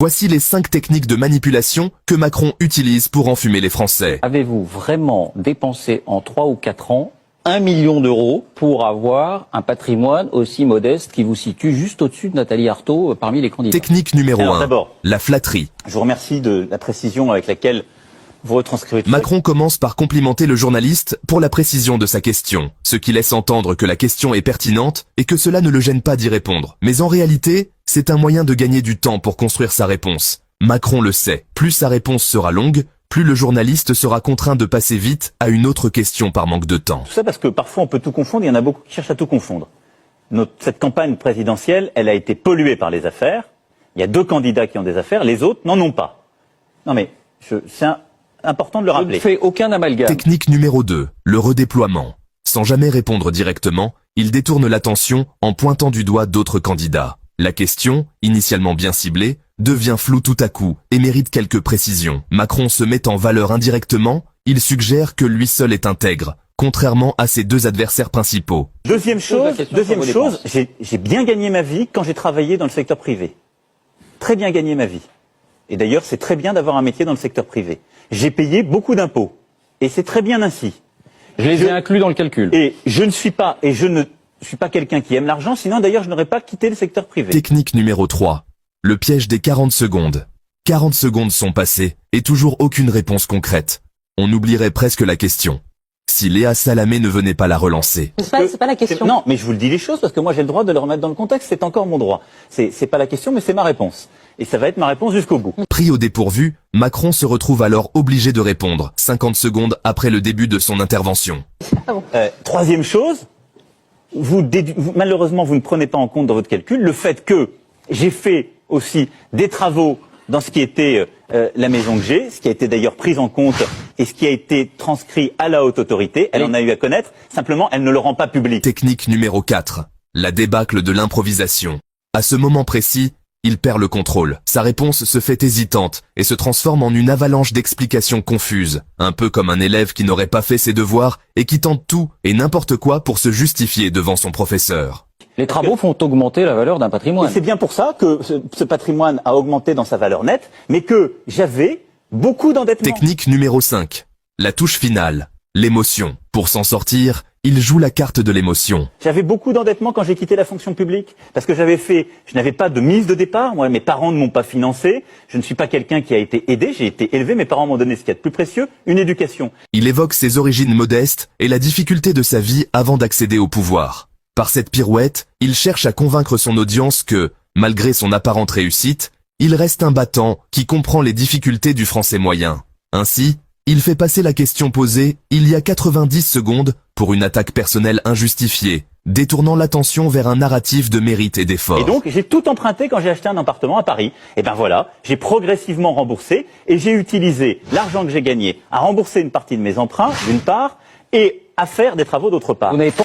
Voici les 5 techniques de manipulation que Macron utilise pour enfumer les Français. Avez-vous vraiment dépensé en 3 ou 4 ans 1 million d'euros pour avoir un patrimoine aussi modeste qui vous situe juste au-dessus de Nathalie Arthaud parmi les candidats? Technique numéro 1, d'abord, la flatterie. Je vous remercie de la précision avec laquelle vous retranscrivez tout Macron commence par complimenter le journaliste pour la précision de sa question, ce qui laisse entendre que la question est pertinente et que cela ne le gêne pas d'y répondre. Mais en réalité, c'est un moyen de gagner du temps pour construire sa réponse. Macron le sait, plus sa réponse sera longue, plus le journaliste sera contraint de passer vite à une autre question par manque de temps. Tout ça parce que parfois on peut tout confondre, il y en a beaucoup qui cherchent à tout confondre. Cette campagne présidentielle, elle a été polluée par les affaires. Il y a 2 candidats qui ont des affaires, les autres n'en ont pas. Non mais, c'est important de le rappeler. Je ne fais aucun amalgame. Technique numéro 2, le redéploiement. Sans jamais répondre directement, il détourne l'attention en pointant du doigt d'autres candidats. La question, initialement bien ciblée, devient floue tout à coup et mérite quelques précisions. Macron se met en valeur indirectement, il suggère que lui seul est intègre, contrairement à ses 2 adversaires principaux. Deuxième chose, j'ai bien gagné ma vie quand j'ai travaillé dans le secteur privé. Très bien gagné ma vie. Et d'ailleurs, c'est très bien d'avoir un métier dans le secteur privé. J'ai payé beaucoup d'impôts. Et c'est très bien ainsi. Je les ai inclus dans le calcul. Et je ne suis pas quelqu'un qui aime l'argent, sinon d'ailleurs je n'aurais pas quitté le secteur privé. Technique numéro 3. Le piège des 40 secondes. 40 secondes sont passées, et toujours aucune réponse concrète. On oublierait presque la question. Si Léa Salamé ne venait pas la relancer. C'est pas la question. Non, mais je vous le dis les choses parce que moi j'ai le droit de le remettre dans le contexte, c'est encore mon droit. C'est pas la question, mais c'est ma réponse. Et ça va être ma réponse jusqu'au bout. Pris au dépourvu, Macron se retrouve alors obligé de répondre 50 secondes après le début de son intervention. Troisième chose, malheureusement vous ne prenez pas en compte dans votre calcul le fait que j'ai fait aussi des travaux dans ce qui était la maison que j'ai, ce qui a été d'ailleurs pris en compte et ce qui a été transcrit à la haute autorité. Elle en a eu à connaître, simplement elle ne le rend pas public. Technique numéro 4. La débâcle de l'improvisation. À ce moment précis, il perd le contrôle. Sa réponse se fait hésitante et se transforme en une avalanche d'explications confuses, un peu comme un élève qui n'aurait pas fait ses devoirs et qui tente tout et n'importe quoi pour se justifier devant son professeur. Les travaux font augmenter la valeur d'un patrimoine. C'est bien pour ça que ce patrimoine a augmenté dans sa valeur nette, mais que j'avais beaucoup d'endettement. Technique numéro 5. La touche finale. L'émotion. Pour s'en sortir, il joue la carte de l'émotion. J'avais beaucoup d'endettement quand j'ai quitté la fonction publique, parce que je n'avais pas de mise de départ, moi, mes parents ne m'ont pas financé, je ne suis pas quelqu'un qui a été aidé, j'ai été élevé, mes parents m'ont donné ce qu'il y a de plus précieux, une éducation. Il évoque ses origines modestes et la difficulté de sa vie avant d'accéder au pouvoir. Par cette pirouette, il cherche à convaincre son audience que, malgré son apparente réussite, il reste un battant qui comprend les difficultés du français moyen. Ainsi, il fait passer la question posée il y a 90 secondes pour une attaque personnelle injustifiée, détournant l'attention vers un narratif de mérite et d'effort. Et donc, j'ai tout emprunté quand j'ai acheté un appartement à Paris. Et ben voilà, j'ai progressivement remboursé et j'ai utilisé l'argent que j'ai gagné à rembourser une partie de mes emprunts, d'une part, et à faire des travaux d'autre part. Vous n'avez pas